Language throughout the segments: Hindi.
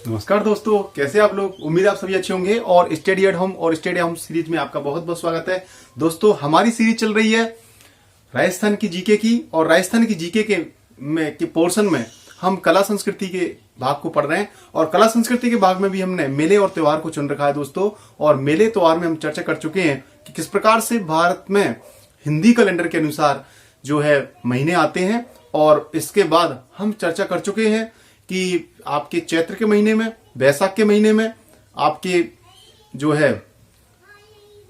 नमस्कार दोस्तों, कैसे आप लोग। उम्मीद आप सभी अच्छे होंगे। और स्टडी एट होम और स्टडी होम सीरीज में आपका बहुत बहुत स्वागत है। दोस्तों, हमारी सीरीज चल रही है राजस्थान की जीके की, और राजस्थान की जीके के पोर्शन में हम कला संस्कृति के भाग को पढ़ रहे हैं। और कला संस्कृति के भाग में भी हमने मेले और त्योहार को चुन रखा है दोस्तों। और मेले त्योहार में हम चर्चा कर चुके हैं कि किस प्रकार से भारत में हिंदी कैलेंडर के अनुसार जो है महीने आते हैं। और इसके बाद हम चर्चा कर चुके हैं कि आपके चैत्र के महीने में, बैसाख के महीने में, आपके जो है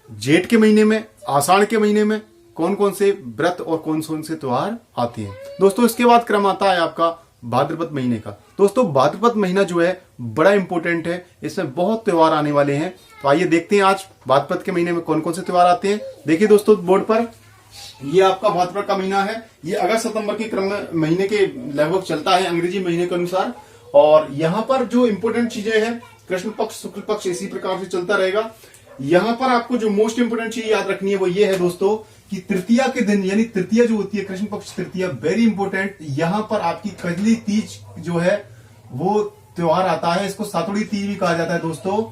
जेठ के महीने में, आषाढ़ के महीने में कौन कौन से व्रत और कौन कौन से त्योहार आते हैं। दोस्तों, इसके बाद क्रम आता है आपका भाद्रपद महीने का। दोस्तों, भाद्रपद महीना जो है बड़ा इंपॉर्टेंट है, इसमें बहुत त्योहार आने वाले हैं। तो आइए देखते हैं आज भाद्रपद के महीने में कौन कौन से त्योहार आते हैं। देखिए दोस्तों, बोर्ड पर ये आपका भाद्रपद का महीना है। ये अगस्त सितंबर के क्रम में महीने के लगभग चलता है अंग्रेजी महीने के अनुसार। और यहाँ पर जो इंपोर्टेंट चीजें हैं, कृष्ण पक्ष, शुक्ल पक्ष इसी प्रकार से चलता रहेगा। यहाँ पर आपको जो मोस्ट इंपोर्टेंट चीज याद रखनी है वो ये है दोस्तों कि तृतीया के दिन, यानी तृतीया जो होती है कृष्ण पक्ष तृतीया, वेरी इंपोर्टेंट। यहाँ पर आपकी कजली तीज जो है वो त्योहार आता है। इसको सातुड़ी तीज भी कहा जाता है दोस्तों,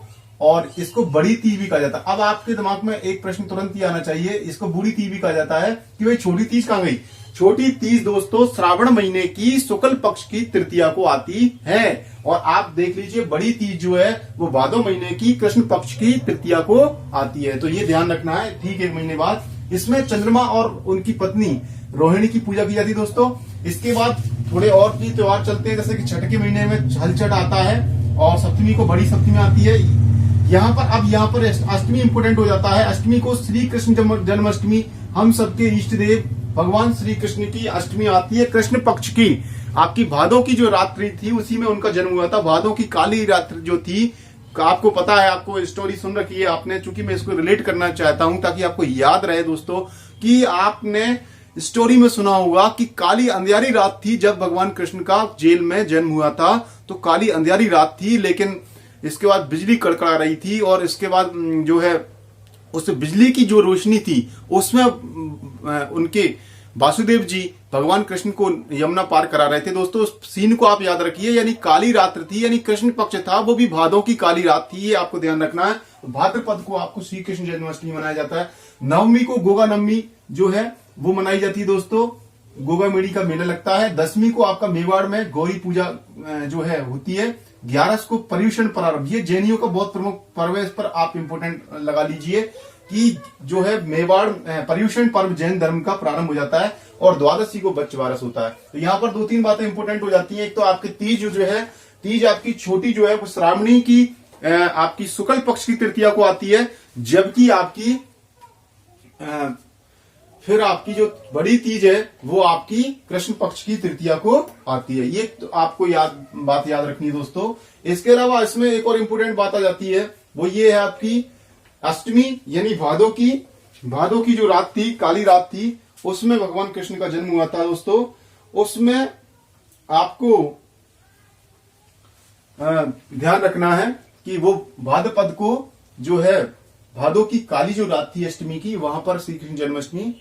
और इसको बड़ी तीज भी कहा जाता है। अब आपके दिमाग में एक प्रश्न तुरंत ही आना चाहिए, इसको बूढ़ी तीज भी कहा जाता है कि भाई छोटी तीज कहां गई। छोटी तीज दोस्तों श्रावण महीने की शुक्ल पक्ष की तृतीया को आती है। और आप देख लीजिए, बड़ी तीज जो है वो भादो महीने की कृष्ण पक्ष की तृतीया को आती है। तो ये ध्यान रखना है। ठीक एक महीने बाद इसमें चंद्रमा और उनकी पत्नी रोहिणी की पूजा की जाती है दोस्तों। इसके बाद थोड़े और भी त्योहार चलते हैं, जैसे कि छठ के महीने में हलचट आता है, और सप्तमी को बड़ी सप्तमी आती है। यहाँ पर अष्टमी इंपोर्टेंट हो जाता है। अष्टमी को श्री कृष्ण जन्माष्टमी, हम सबके इष्ट देव भगवान श्री कृष्ण की अष्टमी आती है कृष्ण पक्ष की। आपकी भादों की जो रात्रि थी उसी में उनका जन्म हुआ था। भादों की काली रात्रि जो थी, आपको पता है, आपको स्टोरी सुन रखी है आपने, चूंकि मैं इसको रिलेट करना चाहता हूं ताकि आपको याद रहे दोस्तों कि आपने स्टोरी में सुना होगा कि काली अंधियारी रात थी जब भगवान कृष्ण का जेल में जन्म हुआ था। तो काली अंधियारी रात थी, लेकिन इसके बाद बिजली कड़कड़ा रही थी, और इसके बाद जो है उस बिजली की जो रोशनी थी उसमें उनके वासुदेव जी भगवान कृष्ण को यमुना पार करा रहे थे दोस्तों। उस सीन को आप याद रखिए, यानी काली रात्र थी, यानी कृष्ण पक्ष था, वो भी भादों की काली रात थी, ये आपको ध्यान रखना है। भाद्रपद को आपको श्री कृष्ण जन्माष्टमी मनाया जाता है। नवमी को गोगा नवमी जो है वो मनाई जाती है दोस्तों, गोगा मेड़ी का मेला लगता है। 10वीं को आपका मेवाड़ में गौरी पूजा जो है होती है। 11 को पर्युषण पर्व, ये जैनियों का बहुत प्रमुख पर्व है, इस पर आप इंपोर्टेंट लगा लीजिए कि जो है मेवाड़ पर्युषण पर्व जैन धर्म का प्रारंभ हो जाता है। और 12वीं को बच्चवारस होता है। तो यहाँ पर 2-3 बातें इंपोर्टेंट हो जाती हैं। एक तो आपकी तीज जो है, तीज आपकी छोटी जो है वो श्रावणी की आपकी शुक्ल पक्ष की तृतीया को आती है, जबकि आपकी फिर आपकी जो बड़ी तीज है वो आपकी कृष्ण पक्ष की तृतीया को आती है। ये तो आपको बात याद रखनी है दोस्तों। इसके अलावा इसमें एक और इंपोर्टेंट बात आ जाती है, वो ये है आपकी अष्टमी, यानी भादों की जो रात थी, काली रात थी, उसमें भगवान कृष्ण का जन्म हुआ था दोस्तों। उसमें आपको ध्यान रखना है कि वो भाद्रपद को जो है भादों की काली जो रात थी अष्टमी की, वहां पर श्री कृष्ण जन्माष्टमी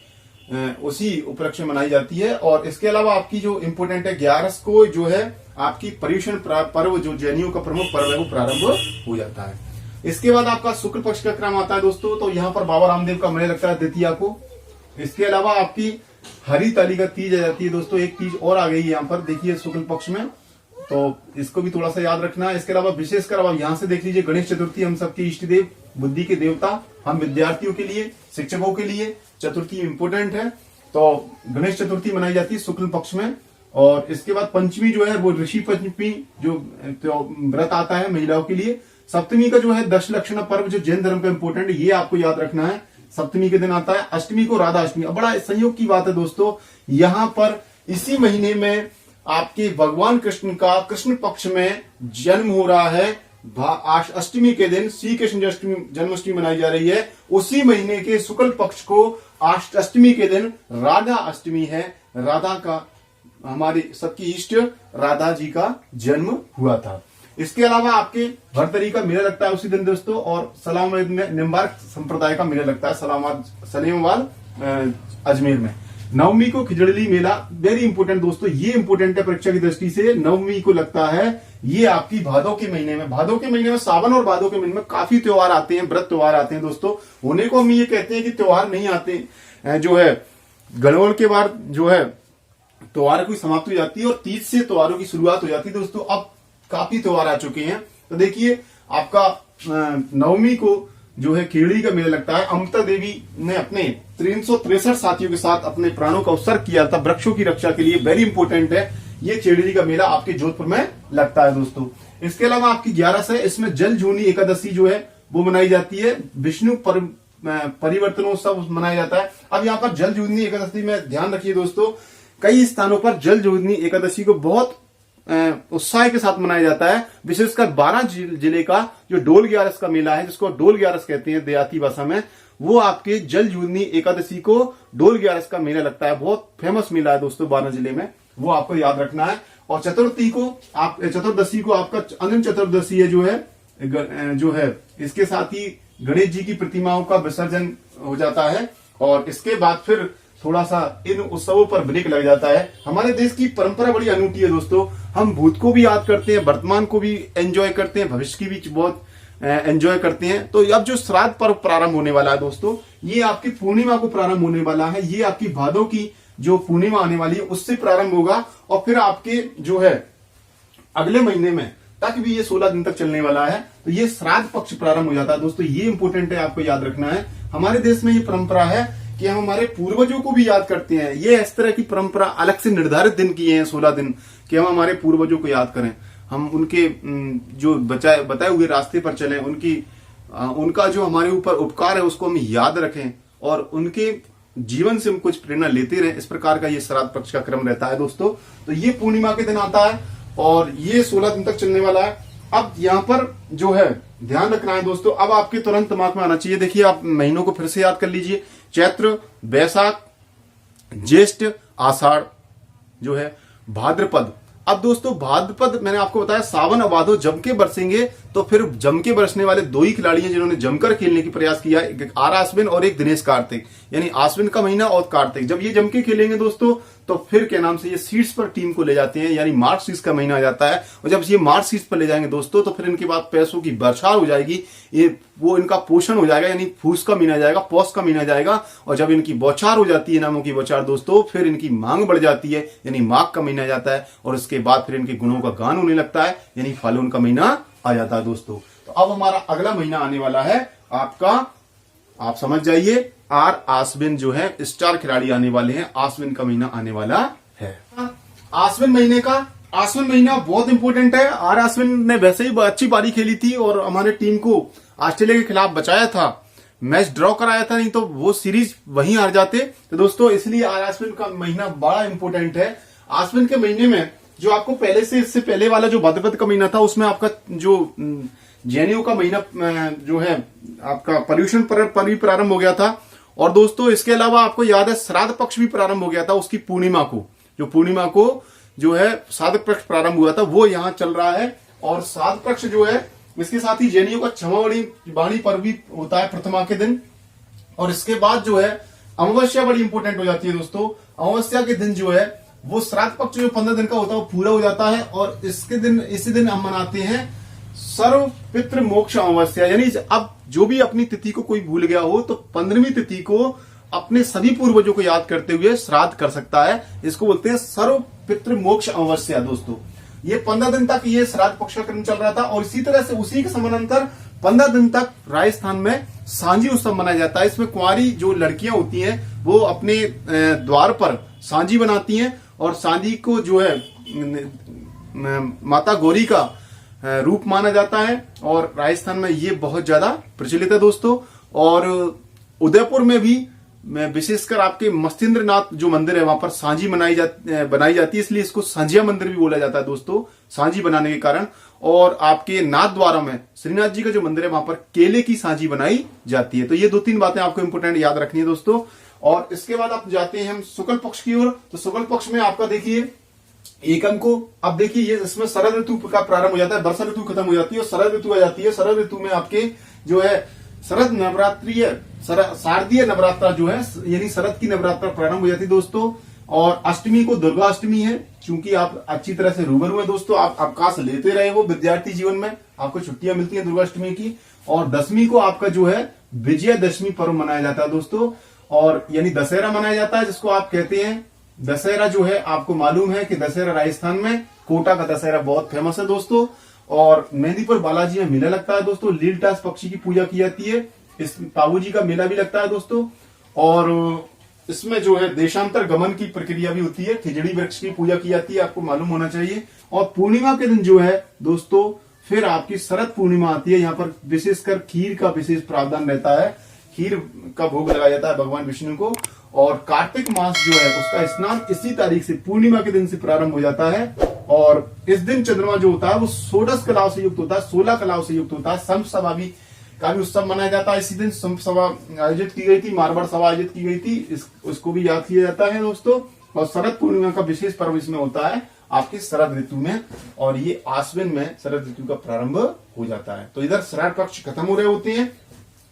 उसी उपलक्ष्य में मनाई जाती है। और इसके अलावा आपकी जो इंपोर्टेंट है, 11 को जो है आपकी पर्युषण पर्व, जो जैनियों का प्रमुख पर्व है, वो प्रारंभ हो जाता है। इसके बाद आपका शुक्ल पक्ष का क्रम आता है दोस्तों। तो यहाँ पर बाबा रामदेव का मेला लगता है द्वितीया को। इसके अलावा आपकी हरी ताली का तीज आ जाती है दोस्तों। एक तीज और आ गई है यहाँ पर, देखिए शुक्ल पक्ष में, तो इसको भी थोड़ा सा याद रखना है। इसके अलावा विशेषकर अब यहाँ से देख लीजिए, गणेश चतुर्थी, हम सबके इष्ट देव, बुद्धि के देवता, हम विद्यार्थियों के लिए, शिक्षकों के लिए चतुर्थी इंपोर्टेंट है। तो गणेश चतुर्थी मनाई जाती है शुक्ल पक्ष में। और इसके बाद पंचमी जो है वो ऋषि पंचमी जो व्रत आता है महिलाओं के लिए। सप्तमी का जो है दशलक्षण पर्व, जो जैन धर्म का इंपोर्टेंट है, ये आपको याद रखना है, सप्तमी के दिन आता है। अष्टमी को राधा अष्टमी। अब बड़ा संयोग की बात है दोस्तों, यहाँ पर इसी महीने में आपके भगवान कृष्ण का कृष्ण पक्ष में जन्म हो रहा है। अष्टमी के दिन श्री कृष्ण जन्माष्टमी मनाई जा रही है। उसी महीने के शुक्ल पक्ष को अष्टमी के दिन राधा अष्टमी है। राधा का, हमारी सबकी इष्ट राधा जी का जन्म हुआ था। इसके अलावा आपके भरतरी का मेला लगता है उसी दिन दोस्तों। और सलामत में निम्बार्क संप्रदाय का मेला लगता है सलेमवाल अजमेर में। नवमी को खिजड़ली मेला, वेरी इंपोर्टेंट दोस्तों, ये इंपोर्टेंट है परीक्षा की दृष्टि से। नवमी को लगता है ये आपकी भादो के महीने में, भादो के महीने में, सावन और भादो के महीने में काफी त्योहार आते हैं, व्रत त्योहार आते हैं दोस्तों। होने को हम ये कहते हैं कि त्योहार नहीं आते, जो है गणगौर के बाद जो है त्योहार की समाप्ति हो जाती है और तीज से त्योहारों की शुरुआत हो जाती है दोस्तों। अब काफी त्योहार आ चुके हैं। तो देखिए आपका नवमी को जो है खिजड़ी का मेला लगता है। अमृता देवी ने अपने 363 साथियों के साथ अपने प्राणों का उत्सर्ग किया था वृक्षों की रक्षा के लिए, वेरी इंपोर्टेंट है। ये खिजड़ी का मेला आपके जोधपुर में लगता है दोस्तों। इसके अलावा आपकी 11 है, इसमें जल जूनी एकादशी जो है वो मनाई जाती है, विष्णु परिवर्तनोत्सव मनाया जाता है। अब यहाँ पर जल जूनी एकादशी में ध्यान रखिए दोस्तों, कई स्थानों पर जल जूनी एकादशी को बहुत उत्साह के साथ मनाया जाता है। विशेषकर 12 जिले का जो डोल ग्यारस का मेला है, जिसको डोल ग्यारस कहते हैं देहाती भाषा में, वो आपके जल जूनी एकादशी को डोल ग्यारस का मेला लगता है। बहुत फेमस मेला है दोस्तों 12 जिले में, वो आपको याद रखना है। और चतुर्थी को आप, चतुर्दशी को आपका अनंत चतुर्दशी है जो है इसके साथ ही गणेश जी की प्रतिमाओं का विसर्जन हो जाता है और इसके बाद फिर थोड़ा सा इन उत्सवों पर ब्रेक लग जाता है। हमारे देश की परंपरा बड़ी अनूठी है दोस्तों, हम भूत को भी याद करते हैं, वर्तमान को भी एंजॉय करते हैं, भविष्य की भी बहुत एंजॉय करते हैं। तो अब जो श्राद्ध पर्व प्रारंभ होने वाला है दोस्तों, ये आपकी पूर्णिमा को प्रारंभ होने वाला है। ये आपकी भादों की जो पूर्णिमा आने वाली है उससे प्रारंभ होगा और फिर आपके जो है अगले महीने में तक भी ये 16 दिन तक चलने वाला है। तो ये श्राद्ध पक्ष प्रारंभ हो जाता है दोस्तों, ये इंपोर्टेंट है, आपको याद रखना है। हमारे देश में ये परंपरा है कि हम हमारे पूर्वजों को भी याद करते हैं। ये इस तरह की परंपरा अलग से निर्धारित दिन किए हैं 16 दिन, कि हम हमारे पूर्वजों को याद करें, हम उनके जो बताए हुए रास्ते पर चलें, उनका जो हमारे ऊपर उपकार है उसको हम याद रखें और उनके जीवन से हम कुछ प्रेरणा लेते रहें। इस प्रकार का ये श्राद्ध पक्ष का क्रम रहता है दोस्तों। तो ये पूर्णिमा के दिन आता है और ये 16 दिन तक चलने वाला है। अब यहाँ पर जो है ध्यान रखना है दोस्तों, अब आपके तुरंत दिमाग में आना चाहिए। देखिए आप महीनों को फिर से याद कर लीजिए, चैत्र, बैसाख, ज्येष्ठ, आषाढ़ जो है, भाद्रपद। अब दोस्तों भाद्रपद मैंने आपको बताया सावन अबाधो जम के बरसेंगे, तो फिर जम के बरसने वाले दो ही खिलाड़ी हैं जिन्होंने जमकर खेलने की प्रयास किया, एक आर आश्विन और एक दिनेश कार्तिक, यानी आश्विन का महीना और कार्तिक। जब ये जम के खेलेंगे दोस्तों तो फिर क्या नाम से ये सीट्स पर टीम को ले जाते हैं, यानी मार्च सीट्स का महीना आ जाता है। और जब ये मार्च सीट्स पर ले जाएंगे दोस्तों तो फिर इनके बाद पैसों की बरसात हो जाएगी, ये वो इनका पोषण हो जाएगा, यानी फूस का महीना जाएगा, पौष का महीना जाएगा। और जब इनकी बौछार हो जाती है, नामों की बौछार दोस्तों, फिर इनकी मांग बढ़ जाती है, यानी माघ का महीना जाता है। और उसके बाद फिर इनके गुणों का गान होने लगता है, यानी फाल्गुन का महीना आ जाता है दोस्तों। तो अब हमारा अगला महीना आने वाला है आपका, आप समझ जाइए, आर आश्विन जो है, स्टार खिलाड़ी आने वाले हैं, आश्विन का महीना आने वाला है। आश्विन महीना बहुत इंपॉर्टेंट है। आर आश्विन ने वैसे ही अच्छी पारी खेली थी और हमारे टीम को ऑस्ट्रेलिया के खिलाफ बचाया था, मैच ड्रॉ कराया था, नहीं तो वो सीरीज वहीं हार जाते। तो दोस्तों इसलिए आर आश्विन का महीना बड़ा इंपॉर्टेंट है। आश्विन के महीने में जो आपको पहले से, इससे पहले वाला जो भाद्रपद का महीना था उसमें आपका जो जैनियों का महीना जो है आपका पर्यूषण पर्व भी प्रारंभ हो गया था। और दोस्तों इसके अलावा आपको याद है श्राद्ध पक्ष भी प्रारंभ हो गया था, उसकी पूर्णिमा को जो है श्राद्ध पक्ष प्रारंभ हुआ था, वो यहाँ चल रहा है। और श्राद्ध पक्ष जो है इसके साथ ही जैनियों का क्षमावाणी पर्व भी होता है प्रथमा के दिन। और इसके बाद जो है अमावस्या बड़ी इंपॉर्टेंट हो जाती है दोस्तों। अमावस्या के दिन जो है वो श्राद्ध पक्ष जो 15 दिन का होता है वो पूरा हो जाता है। और इसी दिन हम मनाते हैं सर्व पितृ मोक्ष अमावस्या, यानी अब जो भी अपनी तिथि को कोई भूल गया हो तो 15वीं तिथि को अपने सभी पूर्वजों को याद करते हुए श्राद्ध कर सकता है। इसको बोलते हैं सर्व पितृ मोक्ष अमावस्या दोस्तों। ये 15 दिन तक ये श्राद्ध पक्ष का क्रम चल रहा था। और इसी तरह से उसी के समानांतर 15 दिन तक राजस्थान में सांझी उत्सव मनाया जाता है। इसमें कुंवारी जो लड़कियां होती हैं वो अपने द्वार पर सांझी बनाती हैं और सांझी को जो है माता गौरी का रूप माना जाता है। और राजस्थान में ये बहुत ज्यादा प्रचलित है दोस्तों। और उदयपुर में भी विशेषकर आपके मस्तिन्द्रनाथ जो मंदिर है वहां पर सांझी बनाई जाती है, इसलिए इसको सांझिया मंदिर भी बोला जाता है दोस्तों, सांझी बनाने के कारण। और आपके नाथ द्वारा में श्रीनाथ जी का जो मंदिर है वहां पर केले की सांझी बनाई जाती है। तो ये 2-3 बातें आपको इंपोर्टेंट याद रखनी है दोस्तों। और इसके बाद आप जाते हैं हम शुक्ल पक्ष की ओर। तो शुक्ल पक्ष में आपका देखिए एकम को, अब देखिए ये इसमें शरद ऋतु का प्रारंभ हो जाता है, वर्षा ऋतु खत्म हो जाती है और शरद ऋतु आ जाती है। शरद ऋतु में आपके जो है शरद नवरात्रि शारदीय नवरात्रा जो है यानी शरद की नवरात्रा प्रारंभ हो जाती है दोस्तों। और अष्टमी को दुर्गा अष्टमी है। क्योंकि आप अच्छी तरह से रूबरू है दोस्तों, आप अवकाश लेते रहे हो विद्यार्थी जीवन में, आपको छुट्टियां मिलती हैं दुर्गा अष्टमी की। और दसवीं को आपका जो है विजयदशमी पर्व मनाया जाता है दोस्तों, और यानी दशहरा मनाया जाता है, जिसको आप कहते हैं दशहरा जो है। आपको मालूम है कि दशहरा राजस्थान में कोटा का दशहरा बहुत फेमस है दोस्तों। और मेहंदीपुर बालाजी में मेला लगता है दोस्तों, लीलटास पक्षी की पूजा की जाती है, इस ताऊ जी का मेला भी लगता है दोस्तों। और इसमें जो है देशांतर गमन की प्रक्रिया भी होती है, खिजड़ी वृक्ष की पूजा की जाती है, आपको मालूम होना चाहिए। और पूर्णिमा के दिन जो है दोस्तों फिर आपकी शरद पूर्णिमा आती है। यहाँ पर विशेषकर खीर का विशेष प्रावधान रहता है, खीर का भोग लगाया जाता है भगवान विष्णु को। और कार्तिक मास जो है उसका स्नान इसी तारीख से पूर्णिमा के दिन से प्रारंभ हो जाता है। और इस दिन चंद्रमा जो होता है वो 16 कलाओं से युक्त होता है, 16 कलाओं से युक्त होता है। संप सभा भी का भी उत्सव मनाया जाता है। इसी दिन संप सभा आयोजित की गई थी, मारवाड़ सभा आयोजित की गई थी, उसको भी याद किया जाता है दोस्तों। और शरद पूर्णिमा का विशेष पर्व इसमें होता है आपके शरद ऋतु में, और ये आश्विन में शरद ऋतु का प्रारंभ हो जाता है। तो इधर श्राद्ध पक्ष खत्म हो रहे होते हैं,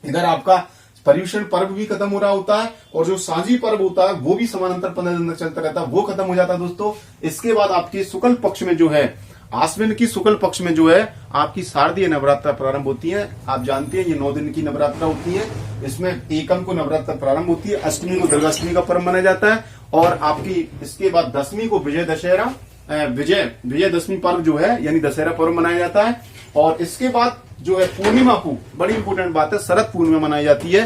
इधर आपका पर्युषण पर्व भी खत्म हो रहा होता है, और जो सांझी पर्व होता है वो भी समानांतर 15 दिन तक चलता रहता है, वो खत्म हो जाता है दोस्तों। इसके बाद आपके शुक्ल पक्ष में जो है आश्विन की शुक्ल पक्ष में जो है आपकी शारदीय नवरात्रा प्रारंभ होती है। आप जानते हैं ये 9 दिन की नवरात्रा होती है। इसमें एकम को नवरात्रा प्रारंभ होती है, अष्टमी को दुर्गाष्टमी का पर्व माना जाता है, और आपकी इसके बाद दसवीं को विजयदशमी पर्व जो है यानी दशहरा पर्व मनाया जाता है। और इसके बाद जो है पूर्णिमा को, बड़ी इंपोर्टेंट बात है, शरद पूर्णिमा मनाई जाती है,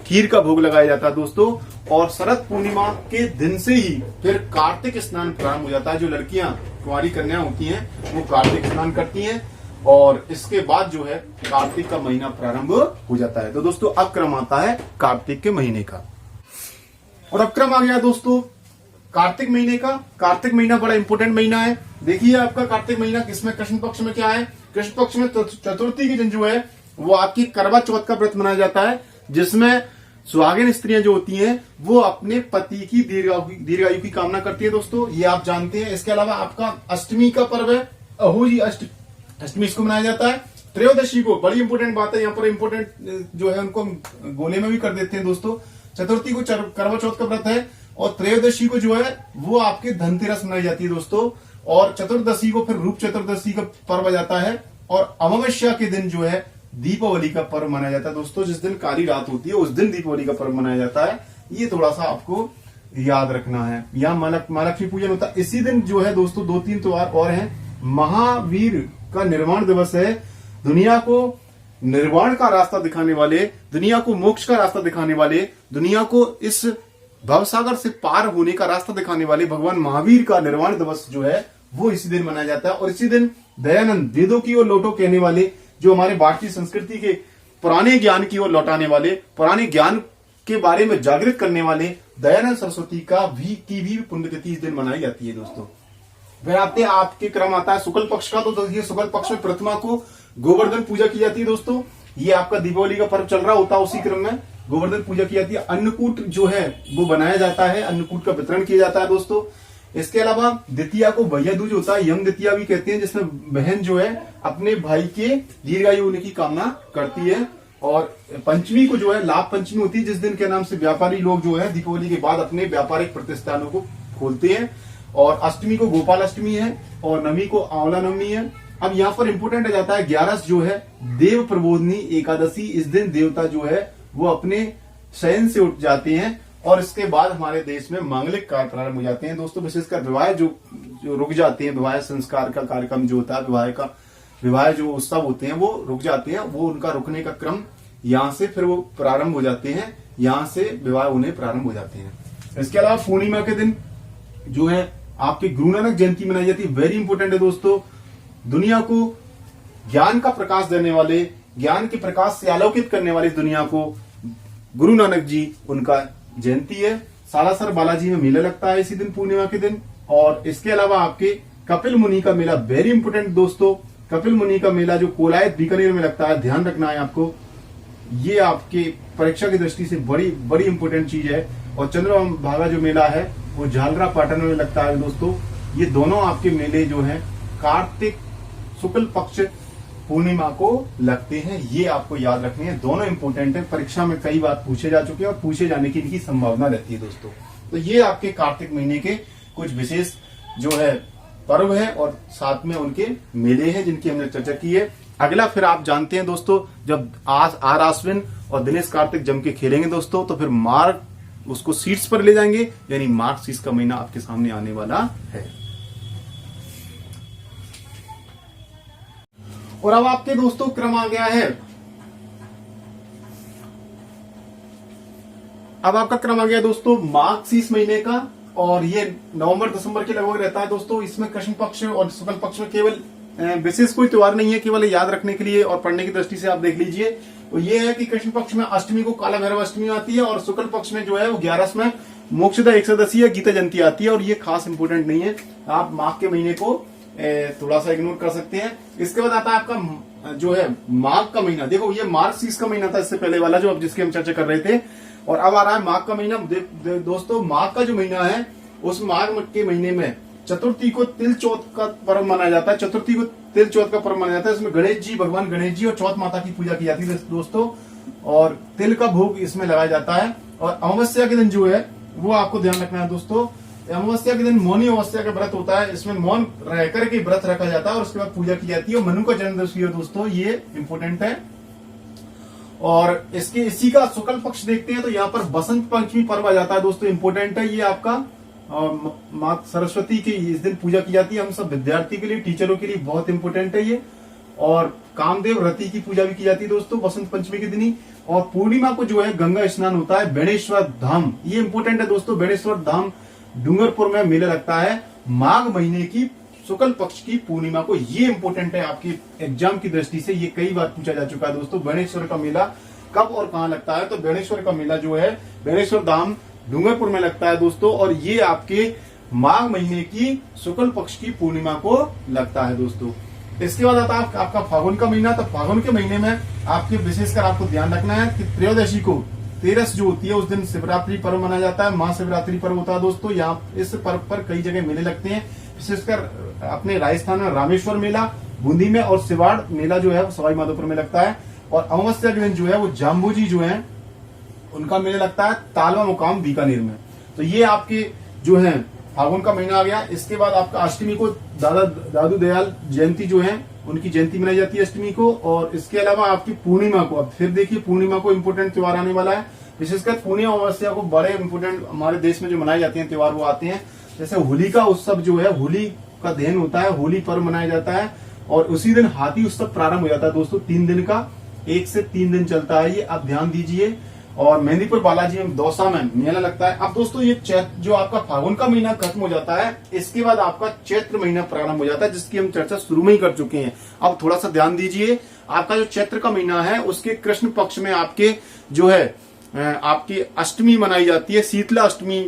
खीर का भोग लगाया जाता है दोस्तों। और शरद पूर्णिमा के दिन से ही फिर कार्तिक स्नान प्रारंभ हो जाता है। जो लड़कियां कुंवारी कन्या होती हैं वो कार्तिक स्नान करती हैं, और इसके बाद जो है कार्तिक का महीना प्रारंभ हो जाता है। तो दोस्तों अब क्रम आता है कार्तिक के महीने का, और अब क्रम आ गया दोस्तों कार्तिक महीने का। कार्तिक महीना बड़ा इंपोर्टेंट महीना है। देखिए आपका कार्तिक महीना किसमें, कृष्ण पक्ष में क्या है, कृष्ण पक्ष में चतुर्थी के दिन जो है वो आपकी करवा चौथ का व्रत मनाया जाता है, जिसमें सुहागिन स्त्रियां जो होती हैं वो अपने पति की दीर्घायु की कामना करती है दोस्तों, ये आप जानते हैं। इसके अलावा आपका अष्टमी का पर्व है अहोजी अष्टमी, इसको मनाया जाता है। त्रयोदशी को, बड़ी इंपोर्टेंट बात है यहाँ पर, इंपोर्टेंट जो है उनको गोले में भी कर देते हैं दोस्तों। चतुर्थी को करवा चौथ का व्रत है, और त्रयोदशी को जो है वो आपके धनतेरस मनाई जाती है दोस्तों। और चतुर्दशी को फिर रूप चतुर्दशी का पर्व आ जाता है, और अमावस्या के दिन जो है दीपावली का पर्व मनाया जाता है दोस्तों। जिस दिन काली रात होती है उस दिन दीपावली का पर्व मनाया जाता है, ये थोड़ा सा आपको याद रखना है। यहाँ महालक्ष्मी पूजन होता है इसी दिन जो है दोस्तों। 2-3 त्योहार और हैं। महावीर का निर्वाण दिवस है, दुनिया को निर्वाण का रास्ता दिखाने वाले, दुनिया को मोक्ष का रास्ता दिखाने वाले, दुनिया को इस भवसागर से पार होने का रास्ता दिखाने वाले भगवान महावीर का निर्वाण दिवस जो है वो इसी दिन मनाया जाता है। और इसी दिन दयानंद, वेदों की ओर लौटो कहने वाले, जो हमारे भारतीय संस्कृति के पुराने ज्ञान की ओर लौटाने वाले, पुराने ज्ञान के बारे में जागृत करने वाले दयानंद सरस्वती की भी पुण्यतिथि इस दिन मनाई जाती है दोस्तों। फिर आते आपके क्रम आता है शुक्ल पक्ष का। तो देखिए शुक्ल पक्ष में प्रतिमा को गोवर्धन पूजा की जाती है दोस्तों। ये आपका दीपावली का पर्व चल रहा होता है, उसी क्रम में गोवर्धन पूजा की जाती है। अन्नकूट जो है वो बनाया जाता है, अन्नकूट का वितरण किया जाता है दोस्तों। इसके अलावा द्वितीया को भैया दूज होता है, यम द्वितीया भी कहते हैं, जिसमें बहन जो है अपने भाई के दीर्घायु होने की कामना करती है। और पंचमी को जो है लाभ पंचमी होती है, जिस दिन के नाम से व्यापारी लोग जो है दीपावली के बाद अपने व्यापारिक प्रतिष्ठानों को खोलते हैं। और अष्टमी को गोपाल अष्टमी है, और नवमी को आंवला नवमी है। अब यहाँ पर इंपोर्टेंट आ जाता है 11 जो है देव प्रबोधनी एकादशी। इस दिन देवता जो है वो अपने शयन से उठ जाते हैं, और इसके बाद हमारे देश में मांगलिक कार्य प्रारंभ हो जाते हैं दोस्तों। विशेषकर विवाह जो रुक जाते हैं, विवाह संस्कार का कार्यक्रम जो होता है, विवाह जो उत्सव होते हैं वो रुक जाते हैं। वो उनका रुकने का क्रम यहाँ से फिर वो प्रारंभ हो जाते हैं, यहाँ से विवाह होने प्रारंभ हो जाते हैं। इसके अलावा पूर्णिमा के दिन जो है आपकी गुरु नानक जयंती मनाई जाती है। वेरी इंपोर्टेंट है दोस्तों। दुनिया को ज्ञान का प्रकाश देने वाले, ज्ञान के प्रकाश से आलोकित करने वाली दुनिया को गुरु नानक जी उनका जयंती है। सालासर बालाजी में मेला लगता है इसी दिन, पूर्णिमा के दिन। और इसके अलावा आपके कपिल मुनि का मेला, वेरी इंपोर्टेंट दोस्तों। कपिल मुनि का मेला जो कोलायत बीकानेर में लगता है, ध्यान रखना है आपको। ये आपके परीक्षा की दृष्टि से बड़ी बड़ी इंपोर्टेंट चीज है। और चंद्रभागा जो मेला है वो झालरा पाटन में लगता है दोस्तों। ये दोनों आपके मेले जो है कार्तिक शुक्ल पक्ष पूर्णिमा को लगते हैं। ये आपको याद रखने हैं, दोनों इंपोर्टेंट है, परीक्षा में कई बार पूछे जा चुके हैं और पूछे जाने की इनकी संभावना रहती है दोस्तों। तो ये आपके कार्तिक महीने के कुछ विशेष जो है पर्व है और साथ में उनके मेले हैं जिनकी हमने चर्चा की है। अगला फिर आप जानते हैं दोस्तों, जब आज आर आश्विन और दिनेश कार्तिक जम के खेलेंगे दोस्तों, तो फिर मार्ग उसको सीट्स पर ले जाएंगे, यानी मार्गशीर्ष का महीना आपके सामने आने वाला है। और अब आपके दोस्तों क्रम आ गया है, अब आपका क्रम आ गया दोस्तों मार्गशीर्ष महीने का, और ये नवंबर दिसंबर के लगभग रहता है दोस्तों। इसमें कृष्ण पक्ष और शुक्ल पक्ष में केवल विशेष कोई त्योहार नहीं है, केवल याद रखने के लिए और पढ़ने की दृष्टि से आप देख लीजिए। तो ये है कि कृष्ण पक्ष में अष्टमी को काला भैरव अष्टमी आती है और शुक्ल पक्ष में जो है वो 11 में मोक्षदा एकादशी या गीता जयंती आती है, और ये खास इंपोर्टेंट नहीं है, आप माघ के महीने को थोड़ा सा इग्नोर कर सकते हैं। इसके बाद आता है आपका जो है माघ का महीना। देखो ये मार्गशीर्ष का महीना था इससे पहले वाला जो अब जिसकी हम चर्चा कर रहे थे, और अब आ रहा है माघ का महीना। दोस्तों माघ का जो महीना है उस माघ के महीने में चतुर्थी को तिल चौथ का पर्व मनाया जाता है। चतुर्थी को तिल चौथ का पर्व मनाया जाता है। इसमें गणेश जी, भगवान गणेश जी और चौथ माता की पूजा की जाती है दोस्तों, और तिल का भोग इसमें लगाया जाता है। और अमावस्या के दिन जो है वो आपको ध्यान रखना है दोस्तों, अमावस्या के दिन मौनी अमावस्या का व्रत होता है। इसमें मौन रह करके व्रत रखा जाता है और उसके बाद पूजा की जाती है। और मनु का जन्मदिवस भी है दोस्तों, ये इंपोर्टेंट है। और इसके इसी का शुक्ल पक्ष देखते हैं तो यहाँ पर बसंत पंचमी पर्व आ जाता है दोस्तों, इंपोर्टेंट है ये आपका। और मां सरस्वती की इस दिन पूजा की जाती है, हम सब विद्यार्थी के लिए, टीचरों के लिए बहुत इंपोर्टेंट है ये। और कामदेव रति की पूजा भी की जाती है दोस्तों बसंत पंचमी के दिन ही। और पूर्णिमा को जो है गंगा स्नान होता है बेणेश्वर धाम, ये इंपोर्टेंट है दोस्तों। बेणेश्वर धाम डूंगरपुर में मेला लगता है माघ महीने की शुक्ल पक्ष की पूर्णिमा को, ये इंपोर्टेंट है आपकी एग्जाम की दृष्टि से, ये कई बार पूछा जा चुका है दोस्तों। बेणेश्वर का मेला कब और कहाँ लगता है, तो बेणेश्वर का मेला जो है बेणेश्वर धाम डूंगरपुर में लगता है दोस्तों, और ये आपके माघ महीने की शुक्ल पक्ष की पूर्णिमा को लगता है दोस्तों। इसके बाद आता है आपका फागुन का महीना। तो फागुन के महीने में आपके विशेषकर आपको ध्यान रखना है कि त्रयोदशी को, तेरस जो होती है उस दिन शिवरात्रि पर्व मनाया जाता है, महाशिवरात्रि पर्व होता है दोस्तों। यहाँ इस पर्व पर कई जगह मेले लगते हैं, विशेषकर अपने राजस्थान में रामेश्वर मेला, बूंदी में, और सिवाड़ मेला जो है सवाई माधोपुर में लगता है। और अमावस्या के दिन जो है वो जाम्बू जी जो है उनका मेला लगता है तालवा मुकाम बीकानेर में। तो ये आपके जो है फागुन का महीना आ गया। इसके बाद आपका अष्टमी को दादू दयाल जयंती जो है उनकी जयंती मनाई जाती है अष्टमी को। और इसके अलावा आपकी पूर्णिमा को, अब फिर देखिए पूर्णिमा को इम्पोर्टेंट त्योहार आने वाला है, विशेषकर पूर्णिमा अमावस्या को बड़े इंपोर्टेंट हमारे देश में जो मनाए जाते हैं त्योहार वो आते हैं। जैसे होली का उत्सव जो है, होली का दहन होता है, होली पर्व मनाया जाता है, और उसी दिन हाथी उत्सव प्रारंभ हो जाता है दोस्तों। 3 दिन का, 1 से 3 दिन चलता है ये, आप ध्यान दीजिए। और मेहंदीपुर बालाजी में दौसा में मेला लगता है। अब दोस्तों ये जो आपका फागुन का महीना खत्म हो जाता है, इसके बाद आपका चैत्र महीना प्रारंभ हो जाता है, जिसकी हम चर्चा शुरू में ही कर चुके हैं। अब थोड़ा सा ध्यान दीजिए, आपका जो चैत्र का महीना है उसके कृष्ण पक्ष में आपके जो है आपकी अष्टमी मनाई जाती है, शीतला अष्टमी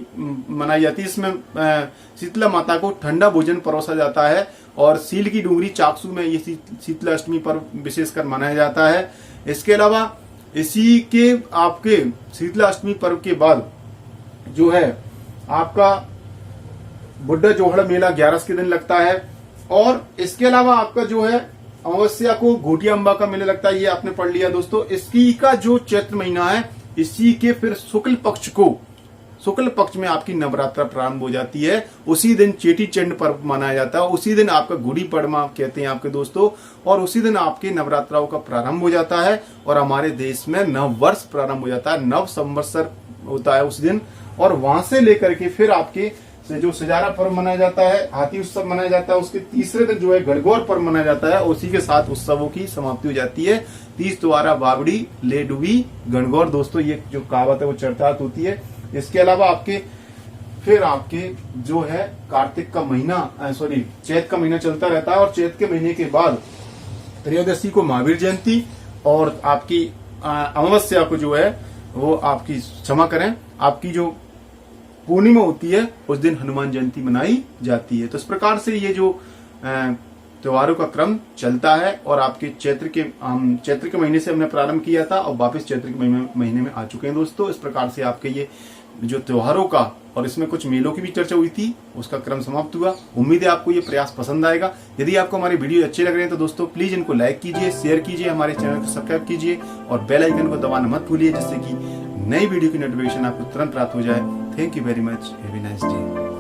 मनाई जाती है। इसमें शीतला माता को ठंडा भोजन परोसा जाता है, और सील की डूंगरी चाकसू में ये शीतला अष्टमी पर्व विशेषकर मनाया जाता है। इसके अलावा इसी के आपके शीतला अष्टमी पर्व के बाद जो है आपका बुड्ढा जोहड़ मेला 11 के दिन लगता है। और इसके अलावा आपका जो है अमावस्या को घोटिया अम्बा का मेला लगता है, ये आपने पढ़ लिया दोस्तों। इसकी का जो चैत्र महीना है, इसी के फिर शुक्ल पक्ष को, शुक्ल पक्ष में आपकी नवरात्रा प्रारंभ हो जाती है। उसी दिन चेटी चंड पर्व मनाया जाता है, उसी दिन आपका गुड़ी पड़वा कहते हैं आपके दोस्तों, और उसी दिन आपके नवरात्राओं का प्रारंभ हो जाता है। और हमारे देश में नव वर्ष प्रारंभ हो जाता है, नव संवत्सर होता है उस दिन। और वहां से लेकर के फिर आपके जो सजारा पर्व मनाया जाता है, हाथी उत्सव मनाया जाता है, उसके तीसरे दिन जो है गणगौर पर्व मनाया जाता है, उसी के साथ उत्सवों की समाप्ति हो जाती है। 30 द्वारा बावड़ी ले डूबी गणगौर दोस्तों, ये जो कहावत है वो चर्चात होती है। इसके अलावा आपके फिर आपके जो है कार्तिक का महीना, सॉरी चैत का महीना चलता रहता है, और चैत के महीने के बाद त्रयोदशी को महावीर जयंती, और आपकी अमावस्या को जो है वो आपकी, क्षमा करें, आपकी जो पूर्णिमा होती है उस दिन हनुमान जयंती मनाई जाती है। तो इस प्रकार से ये जो त्योहारों का क्रम चलता है, और आपके चैत्र के महीने से हमने प्रारंभ किया था और वापस चैत्र के महीने में आ चुके हैं दोस्तों। इस प्रकार से आपके ये जो त्योहारों का और इसमें कुछ मेलों की भी चर्चा हुई थी, उसका क्रम समाप्त हुआ। उम्मीद है आपको ये प्रयास पसंद आएगा। यदि आपको हमारे वीडियो अच्छे लग रहे हैं तो दोस्तों प्लीज इनको लाइक कीजिए, शेयर कीजिए, हमारे चैनल को सब्सक्राइब कीजिए और बेल आइकन को दबाना मत भूलिए, जिससे कि नई वीडियो की नोटिफिकेशन आपको तुरंत प्राप्त हो जाए। Thank you very much. Have a nice day.